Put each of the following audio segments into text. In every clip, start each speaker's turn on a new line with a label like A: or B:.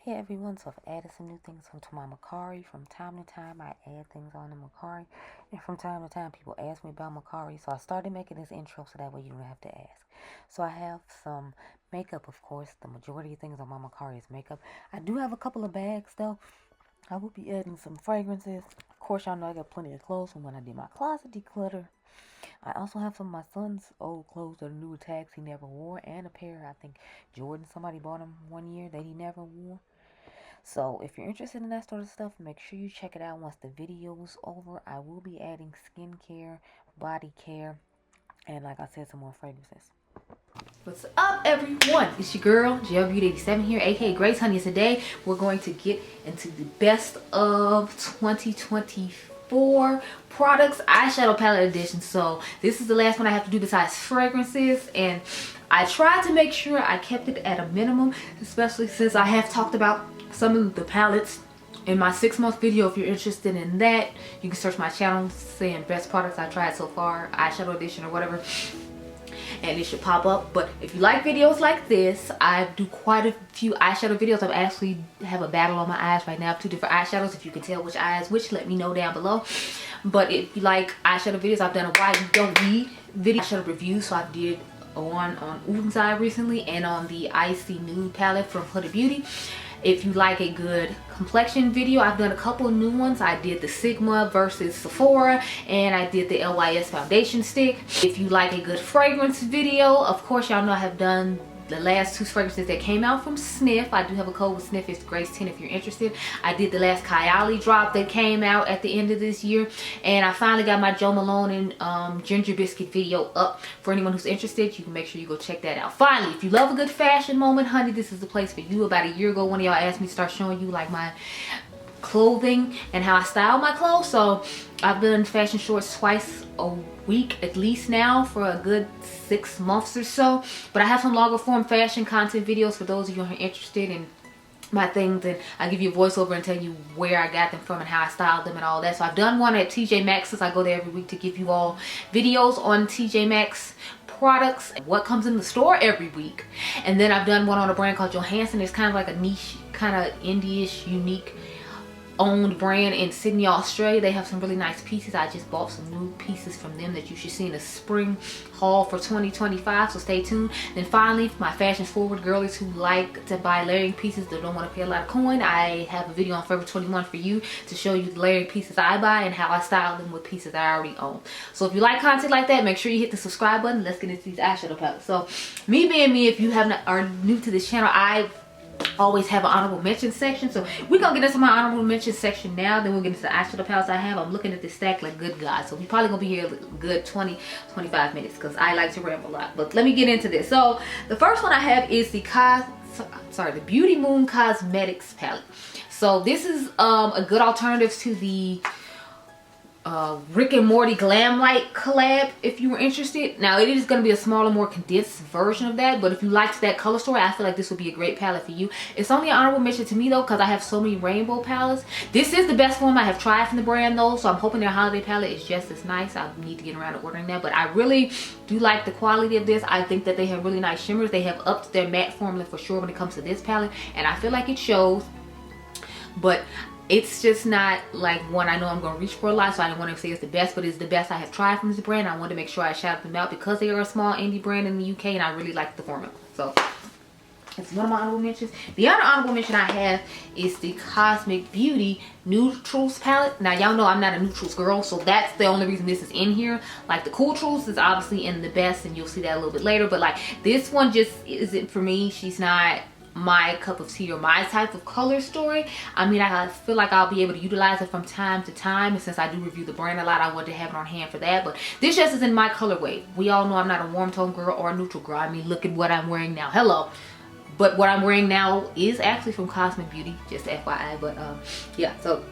A: Hey everyone, so I've added some new things onto my Mercari. From time to time I add things on the Mercari, and from time to time people ask me about Mercari, so I started making this intro so that way you don't have to ask. So I have some makeup, of course. The majority of things on my Mercari is makeup. I do have a couple of bags though. I will be adding some fragrances. Of course, y'all know I got plenty of clothes from when I did my closet declutter. I also have some of my son's old clothes that are new tags he never wore, and a pair, I think Jordan, somebody bought him one year that he never wore. So if you're interested in that sort of stuff, make sure you check it out once the video is over. I will be adding skincare, body care, and like I said, some more fragrances. What's up, everyone? It's your girl, Gelbeauty-QM here, aka Grace Honey. Today we're going to get into the best of 2024 products eyeshadow palette edition. So this is the last one I have to do besides fragrances, and I tried to make sure I kept it at a minimum, especially since I have talked about some of the palettes in my 6-month video. If you're interested in that, you can search my channel saying best products I tried so far, eyeshadow edition or whatever, and it should pop up. But if you like videos like this, I do quite a few eyeshadow videos. I actually have a battle on my eyes right now, 2 different eyeshadows. If you can tell which eye is which, let me know down below. But if you like eyeshadow videos, I've done a why you don't need video eyeshadow reviews. So I did one on Ulta recently and on the Icy Nude palette from Ulta Beauty. If you like a good complexion video, I've done a couple of new ones. I did the Sigma versus Sephora, and I did the LYS foundation stick. If you like a good fragrance video, of course y'all know I have done the last 2 fragrances that came out from Snif. I do have a code with Snif. It's Grace 10 if you're interested. I did the last Skye drop that came out at the end of this year, and I finally got my Joe Malone and ginger biscuit video up. For anyone who's interested, you can make sure you go check that out. Finally, if you love a good fashion moment, honey, this is the place for you. About a year ago, one of y'all asked me to start showing you like my clothing and how I style my clothes. So I've done fashion shorts twice a week at least now for a good 6 months or so. But I have some longer form fashion content videos for those of you who are interested in my things, and I give you a voiceover and tell you where I got them from and how I styled them and all that. So I've done one at TJ Maxx's. I go there every week to give you all videos on TJ Maxx products, what comes in the store every week. And then I've done one on a brand called Johansson. It's kind of like a niche, kind of indie-ish, unique owned brand in Sydney, Australia. They have some really nice pieces. I just bought some new pieces from them that you should see in the spring haul for 2025, so stay tuned. Then finally, for my fashion forward girlies who like to buy layering pieces that don't want to pay a lot of coin, I have a video on Forever 21 for you to show you the layering pieces I buy and how I style them with pieces I already own. So if you like content like that, make sure you hit the subscribe button. Let's get into these eyeshadow palettes. So me being me, if you are new to this channel, I always have an honorable mention section. So we're gonna get into my honorable mention section now, then we'll get into the eyeshadow palettes I have. I'm looking at this stack like good God, so we're probably gonna be here a good 20-25 minutes because I like to ramble a lot. But let me get into this. So the first one I have is the Beauty Moon Cosmetics palette. So this is a good alternative to the Rick and Morty Glam Light collab if you were interested. Now it is going to be a smaller, more condensed version of that, but if you liked that color story, I feel like this would be a great palette for you. It's only an honorable mention to me though because I have so many rainbow palettes. This is the best one I have tried from the brand though, so I'm hoping their holiday palette is just as nice. I need to get around to ordering that, but I really do like the quality of this. I think that they have really nice shimmers. They have upped their matte formula for sure when it comes to this palette, and I feel like it shows. But it's just not like one I know I'm going to reach for a lot, so I don't want to say it's the best, but it's the best I have tried from this brand. I wanted to make sure I shout them out because they are a small indie brand in the UK, and I really like the formula. So it's one of my honorable mentions. The other honorable mention I have is the Cosmic Beauty Neutrals palette. Now y'all know I'm not a neutrals girl, so that's the only reason this is in here. Like the Cool Trals is obviously in the best, and you'll see that a little bit later, but like this one just isn't for me. She's not my cup of tea or my type of color story. I mean, I feel like I'll be able to utilize it from time to time, and since I do review the brand a lot, I wanted to have it on hand for that. But this just isn't my colorway. We all know I'm not a warm tone girl or a neutral girl. I mean, look at what I'm wearing now. Hello. But what I'm wearing now is actually from Cosmic Beauty, just FYI. But yeah, so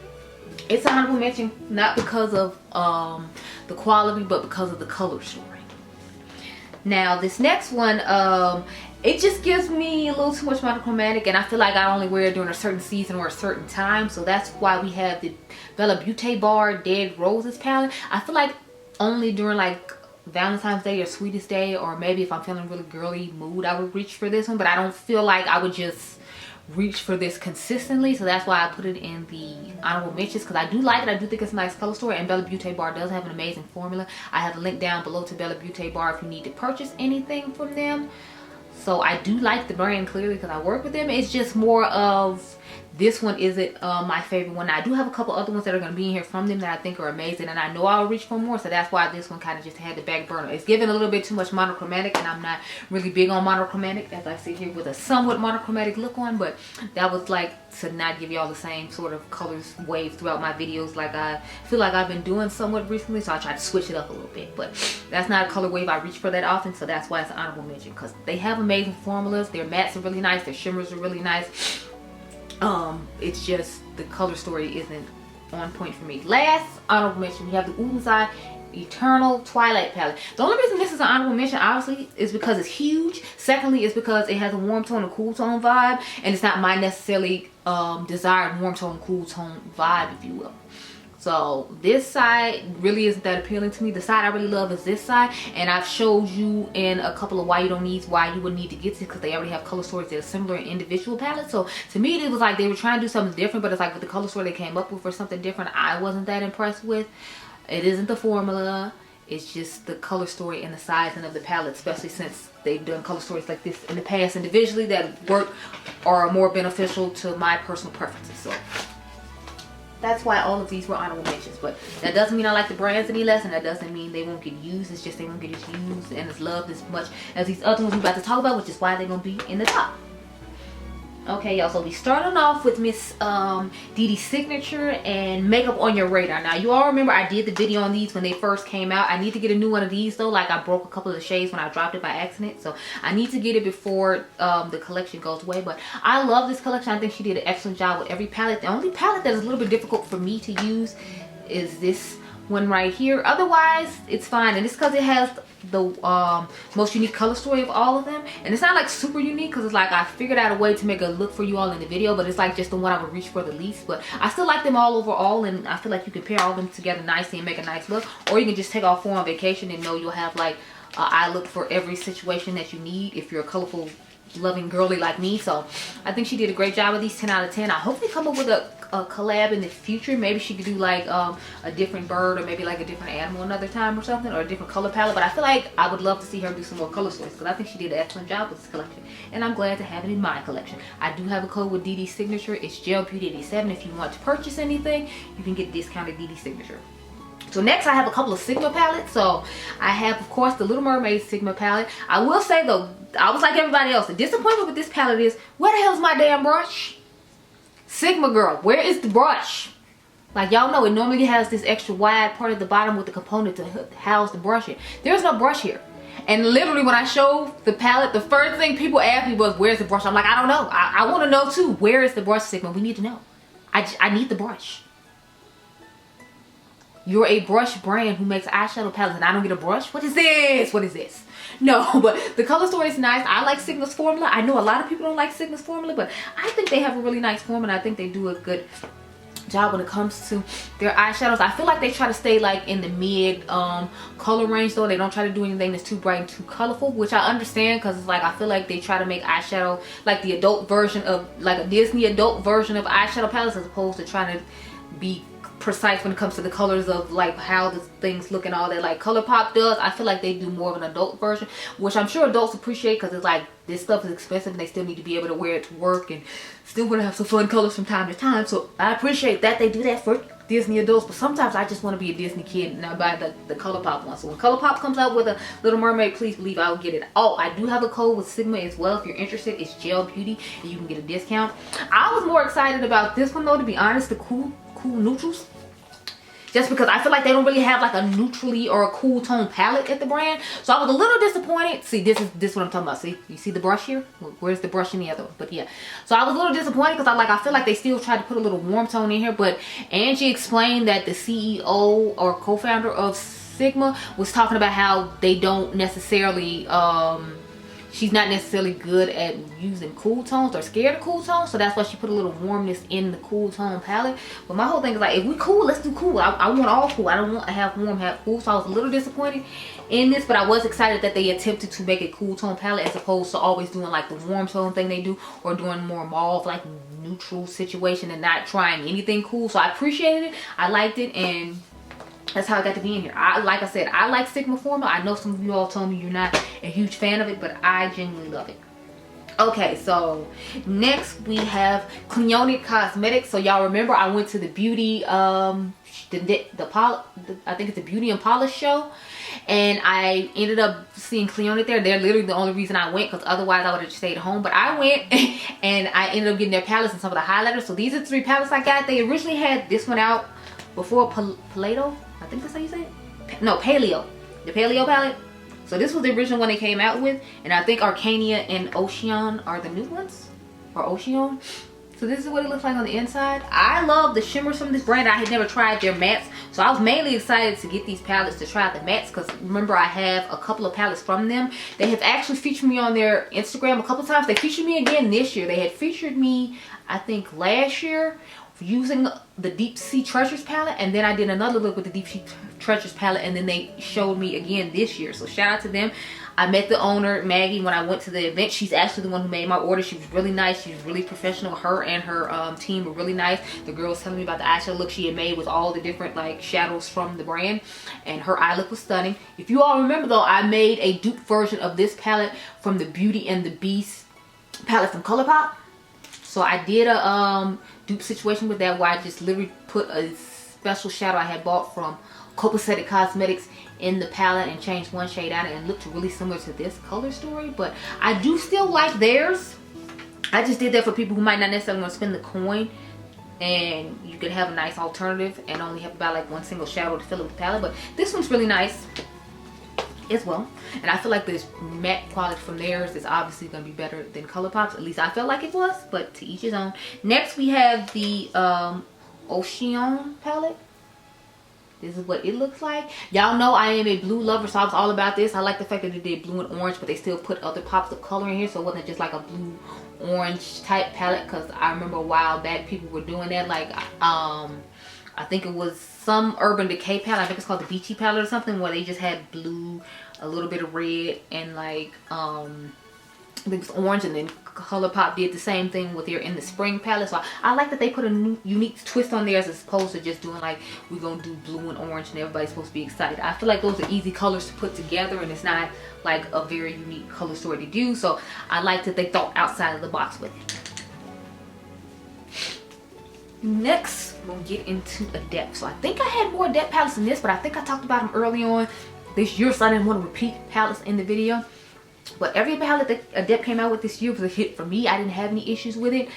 A: it's an honorable mention, not because of the quality, but because of the color story. Now this next one, it just gives me a little too much monochromatic, and I feel like I only wear it during a certain season or a certain time. So that's why we have the Beaute Bar Dead Roses palette. I feel like only during like Valentine's Day or Sweetest Day, or maybe if I'm feeling really girly mood, I would reach for this one. But I don't feel like I would just reach for this consistently, so that's why I put it in the honorable mentions, because I do like it. I do think it's a nice color story, and Beaute Bar does have an amazing formula. I have a link down below to Beaute Bar if you need to purchase anything from them. So I do like the brand clearly because I work with them. It's just more of, this one isn't my favorite one. I do have a couple other ones that are going to be in here from them that I think are amazing, and I know I'll reach for more, so that's why this one kind of just had the back burner. It's giving a little bit too much monochromatic, and I'm not really big on monochromatic, as I sit here with a somewhat monochromatic look on, but that was like to not give y'all the same sort of colors waves throughout my videos like I feel like I've been doing somewhat recently, so I tried to switch it up a little bit. But that's not a color wave I reach for that often, so that's why it's an honorable mention, because they have amazing formulas. Their mattes are really nice, their shimmers are really nice. It's just the color story isn't on point for me. Last honorable mention, we have the Ulta Eternal Twilight palette. The only reason this is an honorable mention, obviously, is because it's huge. Secondly, is because it has a warm tone and cool tone vibe, and it's not my necessarily desired warm tone, cool tone vibe, if you will. So this side really isn't that appealing to me. The side I really love is this side, and I've showed you in a couple of why you would need to get this, because they already have color stories that are similar in individual palettes. So to me, it was like they were trying to do something different, but it's like with the color story they came up with for something different, I wasn't that impressed with. It isn't the formula, it's just the color story and the sizing of the palette, especially since they've done color stories like this in the past individually that work or are more beneficial to my personal preferences. So that's why all of these were honorable mentions. But that doesn't mean I like the brands any less, and that doesn't mean they won't get used. It's just they won't get used and it's loved as much as these other ones we're about to talk about, which is why they're gonna be in the top. Okay, y'all, so we starting off with Miss Dede Signature and Makeup on Your Radar. Now, you all remember I did the video on these when they first came out. I need to get a new one of these, though. Like, I broke a couple of the shades when I dropped it by accident. So, I need to get it before the collection goes away. But I love this collection. I think she did an excellent job with every palette. The only palette that is a little bit difficult for me to use is this one right here. Otherwise, it's fine. And it's because it has the most unique color story of all of them, and it's not like super unique because it's like I figured out a way to make a look for you all in the video, but it's like just the one I would reach for the least. But I still like them all overall, and I feel like you can pair all of them together nicely and make a nice look, or you can just take off 4 on vacation and know you'll have like an eye look for every situation that you need if you're a colorful loving girly like me. So I think she did a great job with these. 10 out of 10. I hope they come up with a collab in the future. Maybe she could do like a different bird, or maybe like a different animal another time or something, or a different color palette. But I feel like I would love to see her do some more color stories, because I think she did an excellent job with this collection, and I'm glad to have it in my collection. I do have a code with Dede Signature. It's Gelbeauty-QM. If you want to purchase anything, you can get discounted Dede Signature. So next I have a couple of Sigma palettes. So I have, of course, the Little Mermaid Sigma palette. I will say though, I was like everybody else. The disappointment with this palette is, where the hell's my damn brush? Sigma girl, where is the brush? Like, y'all know it normally has this extra wide part at the bottom with the component to house the brush in. There's no brush here. And literally when I showed the palette, the first thing people asked me was, where's the brush? I'm like, I don't know. I want to know too. Where is the brush, Sigma? We need to know. I need the brush. You're a brush brand who makes eyeshadow palettes, and I don't get a brush? What is this? What is this? No, but the color story is nice. I like Sigma's formula. I know a lot of people don't like Sigma's formula, but I think they have a really nice formula. I think they do a good job when it comes to their eyeshadows. I feel like they try to stay like in the mid color range, though. They don't try to do anything that's too bright and too colorful, which I understand, because it's like I feel like they try to make eyeshadow like the adult version of, like a Disney adult version of eyeshadow palettes, as opposed to trying to be precise when it comes to the colors of like how the things look and all that, like ColourPop does. I feel like they do more of an adult version, which I'm sure adults appreciate, because it's like this stuff is expensive and they still need to be able to wear it to work and still want to have some fun colors from time to time. So I appreciate that they do that for Disney adults, but sometimes I just want to be a Disney kid and I buy the ColourPop one. So when ColourPop comes out with a Little Mermaid, please believe I'll get it. Oh, I do have a code with Sigma as well. If you're interested, it's Gelbeauty and you can get a discount. I was more excited about this one though, to be honest, the cool neutrals, just because I feel like they don't really have like a neutrally or a cool tone palette at the brand. So I was a little disappointed. See, this is what I'm talking about. See, you see the brush here? Where's the brush in the other one? But yeah, so I was a little disappointed because I feel like they still tried to put a little warm tone in here. But Angie explained that the CEO or co-founder of Sigma was talking about how they don't necessarily she's not necessarily good at using cool tones or scared of cool tones, so that's why she put a little warmness in the cool tone palette. But my whole thing is like, if we cool, let's do cool. I want all cool. I don't want to have warm, have cool. So I was a little disappointed in this, but I was excited that they attempted to make a cool tone palette as opposed to always doing like the warm tone thing they do, or doing more mauve like neutral situation and not trying anything cool. So I appreciated it. I liked it, and that's how I got to be in here. Like I said, I like Sigma formula. I know some of you all told me you're not a huge fan of it, but I genuinely love it. Okay, so next we have Gelbeauty Cosmetics. So y'all remember I went to the beauty, I think it's the Beauty and Polish show, and I ended up seeing Gelbeauty there. They're literally the only reason I went, because otherwise I would have just stayed at home. But I went and I ended up getting their palettes and some of the highlighters. So these are 3 palettes I got. They originally had this one out before, Paleo. I think that's how you say it? No, Paleo. The Paleo palette. So this was the original one they came out with. And I think Arcania and Ocean are the new ones. Or Ocean. So this is what it looks like on the inside. I love the shimmers from this brand. I had never tried their mattes. So I was mainly excited to get these palettes to try the mattes, because remember I have a couple of palettes from them. They have actually featured me on their Instagram a couple times. They featured me again this year. They had featured me, I think, last year using the Deep Sea Treasures palette, and then I did another look with the Deep Sea Treasures palette, and then they showed me again this year. So shout out to them. I met the owner, Maggie, when I went to the event. She's actually the one who made my order. She was really nice. She was really professional. Her and her team were really nice. The girl was telling me about the eyeshadow look she had made with all the different like shadows from the brand, and her eye look was stunning. If you all remember though, I made a dupe version of this palette from the Beauty and the Beast palette from ColourPop. So I did a dupe situation with that, where I just literally put a special shadow I had bought from Copacetic Cosmetics in the palette and changed one shade out, and it looked really similar to this color story. But I do still like theirs. I just did that for people who might not necessarily want to spend the coin, and you could have a nice alternative and only have about like one single shadow to fill up the palette. But this one's really nice as well, and I feel like this matte quality from theirs is obviously going to be better than ColourPop's. At least I felt like it was, but to each his own. Next we have the Ocean palette. This is what it looks like. Y'all know I am a blue lover, so I was all about this. I like the fact that they did blue and orange, but they still put other pops of color in here, so it wasn't just like a blue orange type palette, because I remember a while back people were doing that. Like I think it was some Urban Decay palette, I think it's called the Beachy palette or something, where they just had blue, a little bit of red, and like I think it was orange, and then ColourPop did the same thing with their In the Spring palette. So I like that they put a new unique twist on theirs, as opposed to just doing like we're gonna do blue and orange and everybody's supposed to be excited. I feel like those are easy colors to put together, and it's not like a very unique color story to do. So I like that they thought outside of the box with it. Next we'll get into Adept. So I think I had more Adept palettes than this, but I think I talked about them early on this year, so I didn't want to repeat palettes in the video. But every palette that Adept came out with this year was a hit for me. I didn't have any issues with it.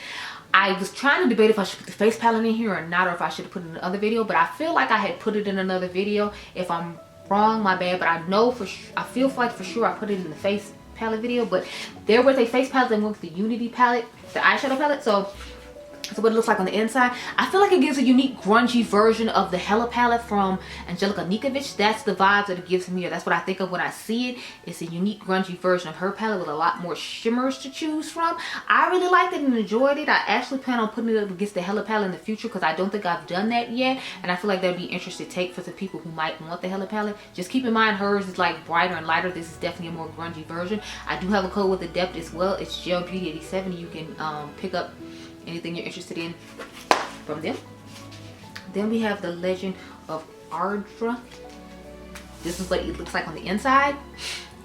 A: I was trying to debate if I should put the face palette in here or not, or if I should have put it in another video, but I feel like I had put it in another video. If I'm wrong, my bad, but I know for sure, I feel like for sure I put it in the face palette video. But there was a face palette that went with the Unity palette, the eyeshadow palette. So that's what it looks like on the inside. I feel like it gives a unique grungy version of the Hella palette from Angelica Nikovic. That's the vibes that it gives me, or that's what I think of when I see it. It's a unique grungy version of her palette with a lot more shimmers to choose from. I really liked it and enjoyed it. I actually plan on putting it up against the Hella palette in the future, because I don't think I've done that yet, and I feel like that would be an interesting take for the people who might want the Hella palette. Just keep in mind hers is like brighter and lighter. This is definitely a more grungy version. I do have a code with Adept as well. It's Gelbeauty-QM. You can pick up anything you're interested in from them. Then we have the Legend of Ardra. This is what it looks like on the inside.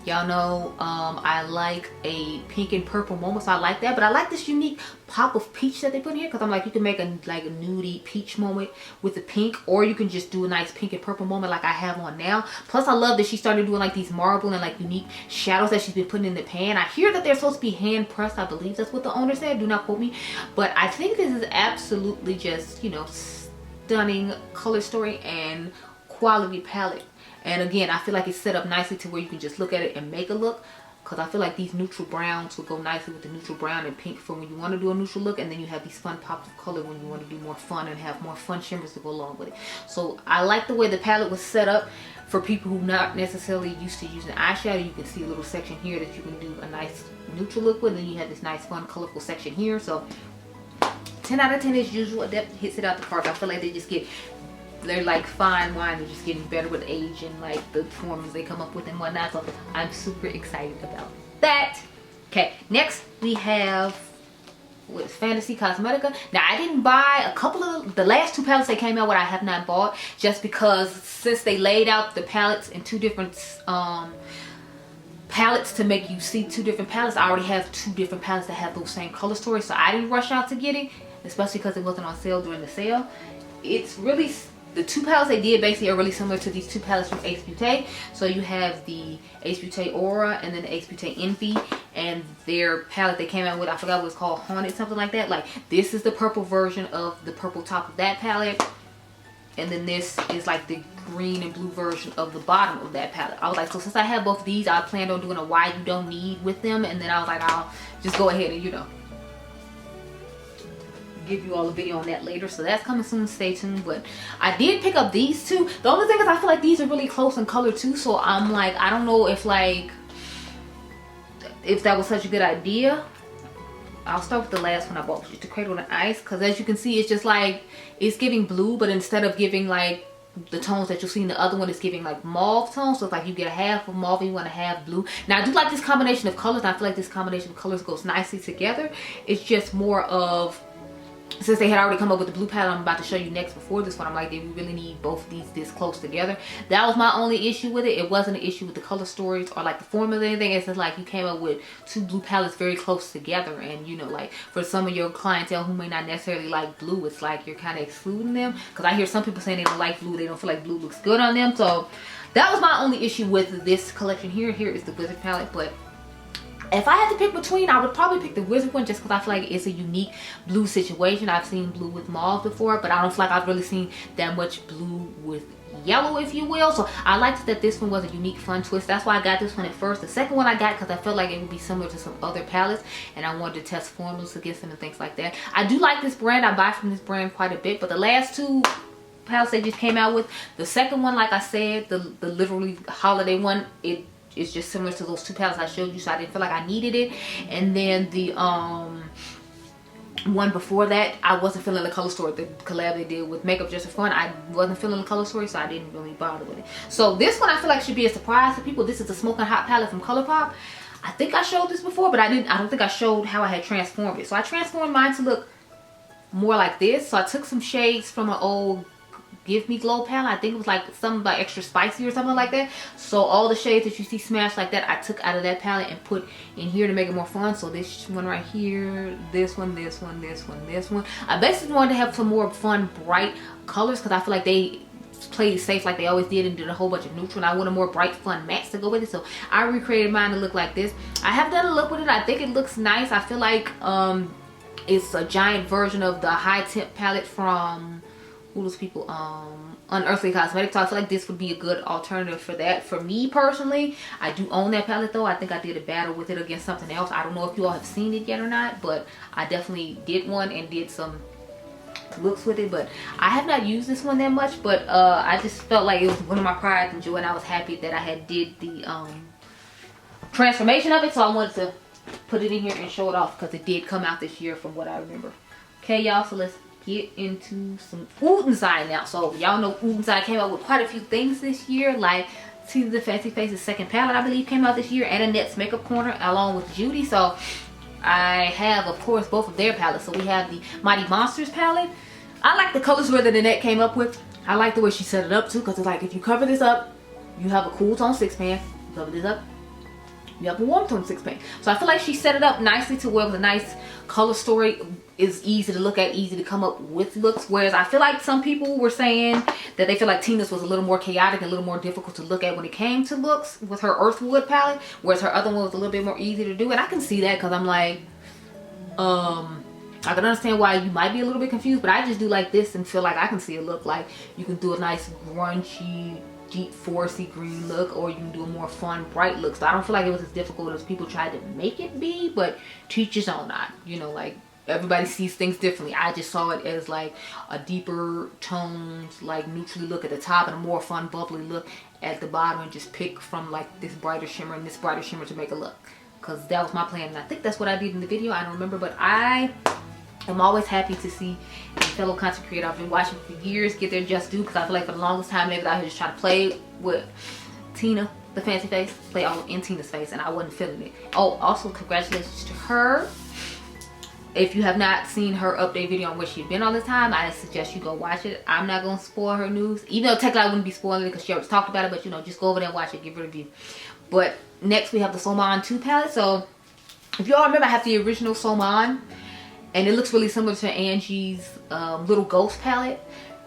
A: Y'all know I like a pink and purple moment, so I like that. But I like this unique pop of peach that they put in here, because I'm like, you can make a like a nudie peach moment with the pink, or you can just do a nice pink and purple moment like I have on now. Plus I love that she started doing like these marble and like unique shadows that she's been putting in the pan. I hear that they're supposed to be hand pressed. I believe that's what the owner said. Do not quote me, but I think this is absolutely just, you know, stunning color story and quality palette. And again, I feel like it's set up nicely to where you can just look at it and make a look. because I feel like these neutral browns would go nicely with the neutral brown and pink for when you want to do a neutral look, and then you have these fun pops of color when you want to do more fun and have more fun shimmers to go along with it. So I like the way the palette was set up for people who not necessarily used to using eyeshadow. You can see a little section here that you can do a nice neutral look with, and then you have this nice fun colorful section here. So 10 out of 10 as usual. Adept hits it out the park. I feel like they're like fine wine. They're just getting better with age and like the forms they come up with and whatnot. So I'm super excited about that. Okay, next we have with Fantasy Cosmetica. Now I didn't buy a couple of the last two palettes they came out with. I have not bought, just because since they laid out the palettes in two different palettes to make you see two different palettes, I already have two different palettes that have those same color stories, so I didn't rush out to get it, especially because it wasn't on sale during the sale. It's really, the two palettes they did basically are really similar to these two palettes from Ace Beauty. So you have the Ace Beauty Aura and then the Ace Beauty Envy, and their palette they came out with, I forgot what it's called, Haunted, something like that. Like this is the purple version of the purple top of that palette, and then this is like the green and blue version of the bottom of that palette. I was like, so since I have both of these, I planned on doing a why you don't need with them, and then I was like, I'll just go ahead and, you know, give you all a video on that later. So that's coming soon, stay tuned. But I did pick up these two. The only thing is I feel like these are really close in color too, so I'm like, I don't know if that was such a good idea. I'll start with the last one I bought, which is the Cradle and Ice, because as you can see, it's just like, it's giving blue, but instead of giving like the tones that you'll see in the other one, it's giving like mauve tones. So it's like you get a half of mauve and you want a half blue. Now I do like this combination of colors, and I feel like this combination of colors goes nicely together. It's just more of, since they had already come up with the blue palette I'm about to show you next before this one, I'm like, did we really need both of these this close together? That was my only issue with it. It wasn't an issue with the color stories or like the formula or anything. It's just like you came up with two blue palettes very close together, and you know, like for some of your clientele who may not necessarily like blue, it's like you're kind of excluding them, because I hear some people saying they don't like blue, they don't feel like blue looks good on them. So that was my only issue with this collection here. Here is the Wizard palette, but if I had to pick between, I would probably pick the Wizard one, just because I feel like it's a unique blue situation. I've seen blue with mauve before, but I don't feel like I've really seen that much blue with yellow, if you will. So I liked that this one was a unique, fun twist. That's why I got this one at first. The second one I got because I felt like it would be similar to some other palettes, and I wanted to test formulas against them and things like that. I do like this brand. I buy from this brand quite a bit, but the last two palettes they just came out with, the second one, like I said, the literally holiday one, it's just similar to those two palettes I showed you, so I didn't feel like I needed it. And then the one before that, I wasn't feeling the color story. The collab they did with Makeup Just for Fun, I wasn't feeling the color story, so I didn't really bother with it. So this one I feel like should be a surprise to people. This is the Smoking Hot palette from ColourPop. I think I showed this before, but I don't think I showed how I had transformed it. So I transformed mine to look more like this. So I took some shades from an old Give Me Glow palette. I think it was like something like extra spicy or something like that. So all the shades that you see smashed like that, I took out of that palette and put in here to make it more fun. So this one right here, this one, this one, this one, this one. I basically wanted to have some more fun, bright colors, because I feel like they played it safe like they always did and did a whole bunch of neutral, and I wanted more bright, fun mattes to go with it. So I recreated mine to look like this. I have done a look with it. I think it looks nice. I feel like it's a giant version of the High Temp palette from those people, Unearthly Cosmetics. So I feel like this would be a good alternative for that. For me personally, I do own that palette though. I think I did a battle with it against something else. I don't know if you all have seen it yet or not, but I definitely did one and did some looks with it. But I have not used this one that much, but I just felt like it was one of my pride and joy, and I was happy that I had did the transformation of it. So I wanted to put it in here and show it off, because it did come out this year from what I remember. Okay y'all, so let's get into some Oud Inside now. So y'all know Oud Inside came out with quite a few things this year, like Tease the Fancy Face's second palette, I believe, came out this year, and Annette's Makeup Corner along with Judy. So I have, of course, both of their palettes. So we have the Mighty Monsters palette. I like the colors that Annette came up with. I like the way she set it up too, because it's like if you cover this up, you have a cool tone 6-pan. You cover this up, you have a warm tone 6-pan. So I feel like she set it up nicely to where with a nice color story is easy to look at, easy to come up with looks. Whereas I feel like some people were saying that they feel like Tina's was a little more chaotic and a little more difficult to look at when it came to looks with her Earthwood palette, whereas her other one was a little bit more easy to do. And I can see that, because I'm like, I can understand why you might be a little bit confused, but I just do like this and feel like I can see a look like you can do a nice grungy deep foresty green look, or you can do a more fun bright look. So I don't feel like it was as difficult as people tried to make it be, but teach his own. Not, you know, like everybody sees things differently. I just saw it as like a deeper tones, like neutrally look at the top and a more fun bubbly look at the bottom, and just pick from like this brighter shimmer and this brighter shimmer to make a look, because that was my plan, and I think that's what I did in the video. I don't remember, but I'm always happy to see a fellow content creator I've been watching for years get their just due, because I feel like for the longest time they was out here just trying to play with Tina, the fancy face, play all in Tina's face, and I wasn't feeling it. Oh, also congratulations to her. If you have not seen her update video on where she's been all the time, I suggest you go watch it. I'm not going to spoil her news, even though technically I wouldn't be spoiling it because she already talked about it, but you know, just go over there and watch it, give her a review. But next we have the Soman 2 palette. So if you all remember, I have the original Soman, and it looks really similar to Angie's little ghost palette.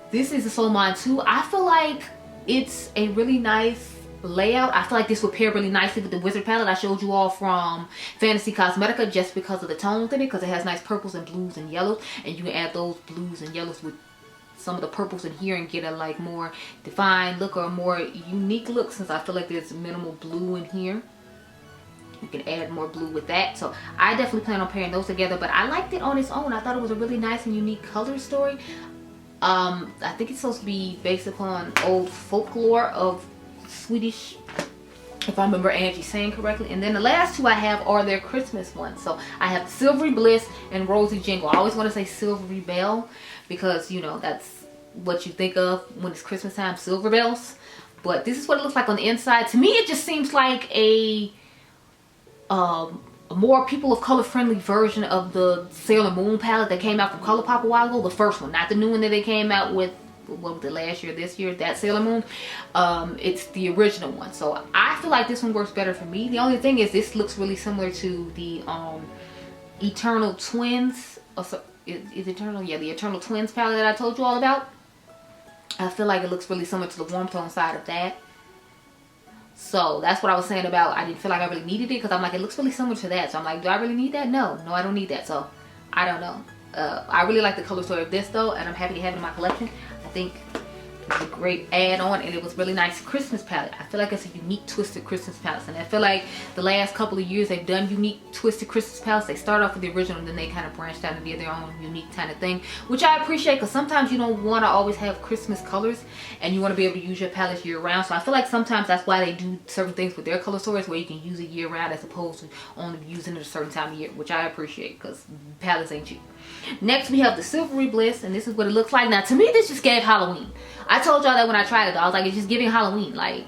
A: This is the Soman 2. I feel like it's a really nice layout. I feel like this would pair really nicely with the Wizard palette I showed you all from Fantasy Cosmetica, just because of the tones in it, because it has nice purples and blues and yellows, and you can add those blues and yellows with some of the purples in here and get a like more defined look or a more unique look, since I feel like there's minimal blue in here. You can add more blue with that. So I definitely plan on pairing those together, but I liked it on its own. I thought it was a really nice and unique color story. I think it's supposed to be based upon old folklore of Swedish, if I remember Angie saying correctly. And then the last two I have are their Christmas ones. So I have Silvery Bliss and Rosy Jingle. I always want to say Silvery Bell because, you know, that's what you think of when it's Christmas time, silver bells. But this is what it looks like on the inside. To me, it just seems like a more people of color friendly version of the Sailor Moon palette that came out from ColourPop a while ago. The first one, not the new one that they came out with, what was it, last year, this year, that Sailor Moon. It's the original one. So I feel like this one works better for me. The only thing is this looks really similar to the Eternal Twins. Is Eternal? Yeah, the Eternal Twins palette that I told you all about. I feel like it looks really similar to the warm tone side of that. So that's what I was saying about I didn't feel like I really needed it, because I'm like, it looks really similar to that. So I'm like, do I really need that? No, I don't need that. So I don't know. I really like the color story of this though, and I'm happy to have it in my collection. I think it's a great add-on, and it was really nice Christmas palette. I feel like it's a unique twisted Christmas palette, and I feel like the last couple of years they've done unique twisted Christmas palettes. They start off with the original and then they kind of branched out and did their own unique kind of thing, which I appreciate, because sometimes you don't want to always have Christmas colors and you want to be able to use your palettes year round. So I feel like sometimes that's why they do certain things with their color stories, where you can use it year round as opposed to only using it at a certain time of year, which I appreciate because palettes ain't cheap. Next we have the Silvery Bliss, and this is what it looks like. Now to me this just gave Halloween. I told y'all that when I tried it though. I was like, it's just giving Halloween. Like,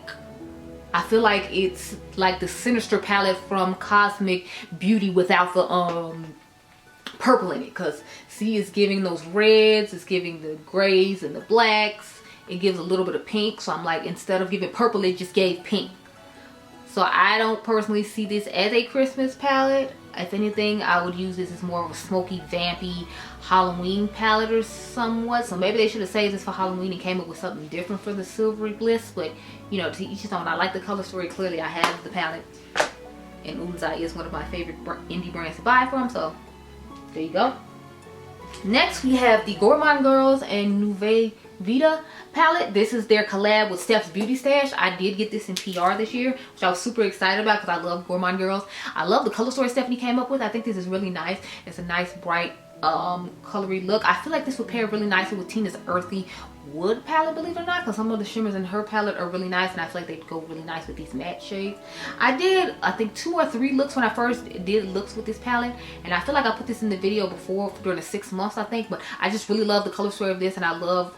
A: I feel like it's like the Sinister palette from Cosmic Beauty without the purple in it, because see, it's giving those reds, it's giving the grays and the blacks, it gives a little bit of pink. So I'm like, instead of giving purple, it just gave pink. So I don't personally see this as a Christmas palette. If anything, I would use this as more of a smoky, vampy Halloween palette or somewhat. So maybe they should have saved this for Halloween and came up with something different for the Silvery Bliss. But, you know, to each his own. I like the color story. Clearly, I have the palette. And Ulta is one of my favorite indie brands to buy from. So, there you go. Next, we have the Gourmand Girls and Nouvelle Vita palette. This is their collab with Steph's Beauty Stash. I did get this in PR this year, which I was super excited about because I love Gourmand Girls. I love the color story Stephanie came up with. I think this is really nice. It's a nice bright colory look. I feel like this would pair really nicely with Tina's earthy wood palette, believe it or not, because some of the shimmers in her palette are really nice, and I feel like they'd go really nice with these matte shades. I did, I think, 2 or 3 looks when I first did looks with this palette, and I feel like I put this in the video before during the 6 months, I think, but I just really love the color story of this, and I love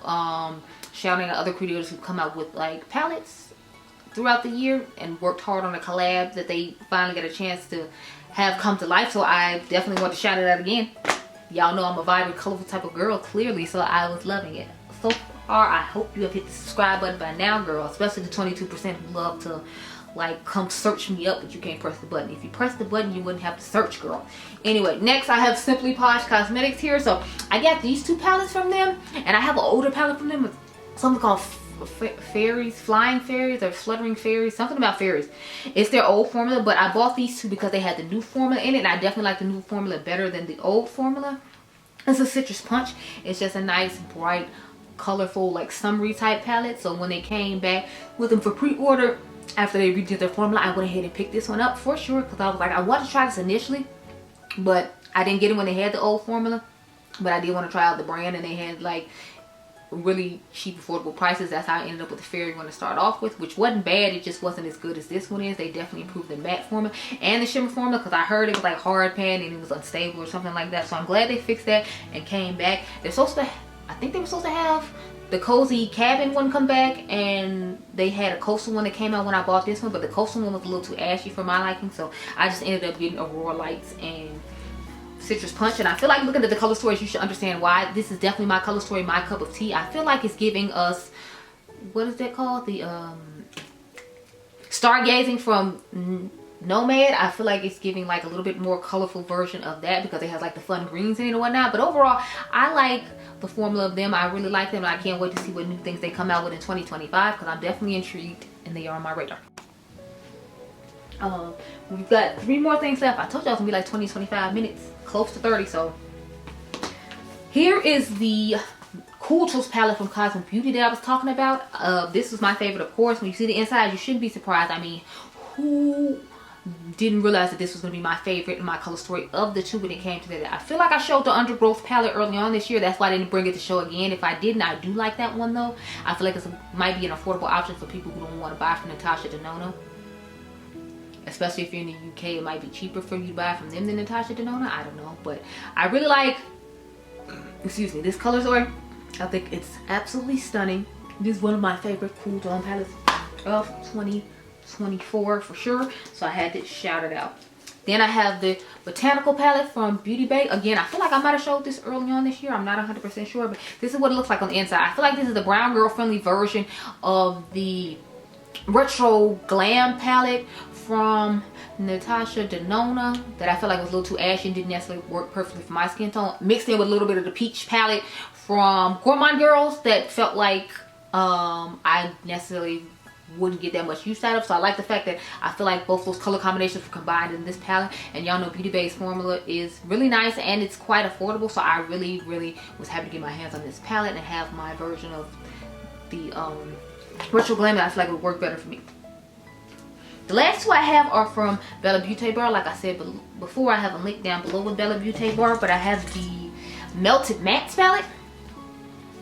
A: shouting at other creators who come out with like palettes throughout the year and worked hard on a collab that they finally got a chance to have come to life. So I definitely want to shout it out again. Y'all know I'm a vibrant, colorful type of girl, clearly, so I was loving it. So far, I hope you have hit the subscribe button by now, girl, especially the 22% who love to like come search me up, but you can't press the button. If you press the button, you wouldn't have to search, girl. Anyway, next I have Simply Posh Cosmetics here. So I got these 2 palettes from them, and I have an older palette from them with something called fairies, flying fairies, or fluttering fairies, something about fairies. It's their old formula, but I bought these 2 because they had the new formula in it, and I definitely like the new formula better than the old formula. It's a citrus punch. It's just a nice bright colorful, like summery type palette. So when they came back with them for pre-order after they redid their formula, I went ahead and picked this one up for sure, because I was like, I wanted to try this initially, but I didn't get it when they had the old formula. But I did want to try out the brand, and they had like really cheap, affordable prices. That's how I ended up with the fairy one to start off with, which wasn't bad. It just wasn't as good as this one is. They definitely improved the matte formula and the shimmer formula, because I heard it was like hard pan and it was unstable or something like that. So I'm glad they fixed that and came back. They're supposed to, I think they were supposed to have the cozy cabin one come back, and they had a coastal one that came out when I bought this one, but the coastal one was a little too ashy for my liking, so I just ended up getting Aurora Lights and Citrus Punch. And I feel like, looking at the color stories, you should understand why. This is definitely my color story, my cup of tea. I feel like it's giving us, what is that called, the stargazing from Nomad. I feel like it's giving like a little bit more colorful version of that, because it has like the fun greens in it and whatnot. But overall, I like the formula of them. I really like them, and I can't wait to see what new things they come out with in 2025, because I'm definitely intrigued and they are on my radar. We've got 3 more things left. I told you I was gonna be like 20-25 minutes, close to 30. So here is the Cool Chills palette from Cosmic Beauty that I was talking about. This was my favorite, of course. When you see the inside, you shouldn't be surprised. I mean, who didn't realize that this was going to be my favorite and my color story of the two when it came to that? I feel like I showed the Undergrowth palette early on this year. That's why I didn't bring it to show again. If I didn't, I do like that one though. I feel like it might be an affordable option for people who don't want to buy from Natasha Denona. Especially if you're in the UK, it might be cheaper for you to buy from them than Natasha Denona. I don't know. But I really like, excuse me, this color story. I think it's absolutely stunning. This is one of my favorite cool tone palettes of 2024 for sure. So I had to shout it out. Then I have the Botanical palette from Beauty Bay. Again, I feel like I might have showed this early on this year. I'm not 100% sure, but this is what it looks like on the inside. I feel like this is the brown girl friendly version of the Retro Glam palette from Natasha Denona that I feel like was a little too ashy and didn't necessarily work perfectly for my skin tone. Mixed in with a little bit of the peach palette from Gourmand Girls that felt like I necessarily wouldn't get that much use out of. So I like the fact that I feel like both those color combinations were combined in this palette. And y'all know Beauty Bay's formula is really nice and it's quite affordable. So I really was happy to get my hands on this palette and have my version of the Retro Glam that I feel like would work better for me. The last two I have are from Beaute Bar. Like I said before, I have a link down below with Beaute Bar, but I have the Melted Mattes palette.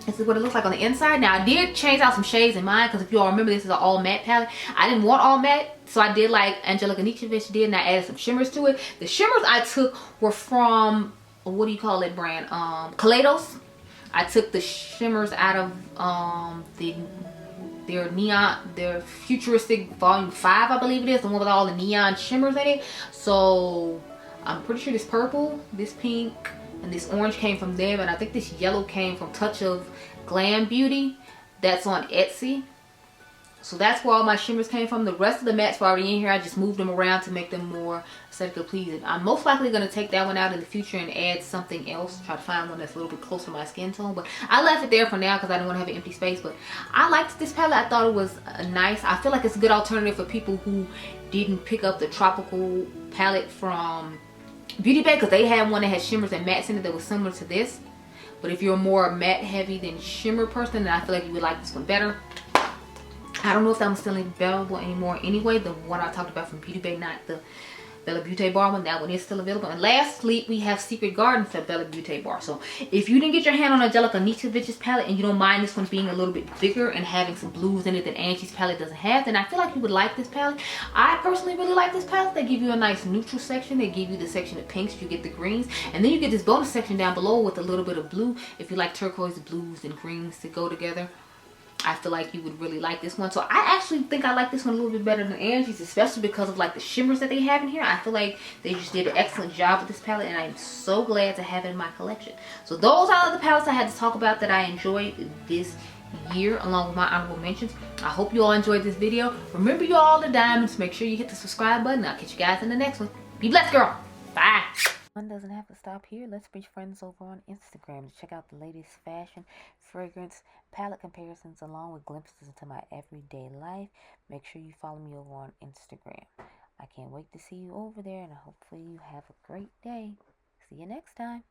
A: This is what it looks like on the inside. Now I did change out some shades in mine, because if you all remember, this is an all matte palette. I didn't want all matte, so I did like Adriangameover did, and I added some shimmers to it. The shimmers I took were from, what do you call that brand? Kaleidos. I took the shimmers out of their neon, their futuristic volume 5, I believe it is, the one with all the neon shimmers in it. So I'm pretty sure this purple, this pink, and this orange came from them, and I think this yellow came from Touch of Glam Beauty. That's on Etsy. So that's where all my shimmers came from. The rest of the mattes were already in here. I just moved them around to make them more aesthetically pleasing. I'm most likely going to take that one out in the future and add something else. Try to find one that's a little bit closer to my skin tone. But I left it there for now because I didn't want to have an empty space. But I liked this palette. I thought it was nice. I feel like it's a good alternative for people who didn't pick up the tropical palette from Beauty Bay, because they had one that had shimmers and mattes in it that was similar to this. But if you're more matte heavy than shimmer person, then I feel like you would like this one better. I don't know if that one's still available anymore anyway. The one I talked about from Beauty Bay, not the Beaute Bar one. That one is still available. And lastly, we have Secret Garden for Beaute Bar. So if you didn't get your hand on Adriangameover's palette and you don't mind this one being a little bit bigger and having some blues in it that Angie's palette doesn't have, then I feel like you would like this palette. I personally really like this palette. They give you a nice neutral section. They give you the section of pinks. You get the greens. And then you get this bonus section down below with a little bit of blue. If you like turquoise, blues, and greens to go together, I feel like you would really like this one. So I actually think I like this one a little bit better than Angie's, especially because of like the shimmers that they have in here. I feel like they just did an excellent job with this palette, and I'm so glad to have it in my collection. So those are the palettes I had to talk about that I enjoyed this year, along with my honorable mentions. I hope you all enjoyed this video. Remember, you all the diamonds. Make sure you hit the subscribe button. I'll catch you guys in the next one. Be blessed, girl. Bye. One doesn't have to stop here. Let's be friends over on Instagram to check out the latest fashion, fragrance, palette comparisons, along with glimpses into my everyday life. Make sure you follow me over on Instagram. I can't wait to see you over there, and hopefully you have a great day. See you next time.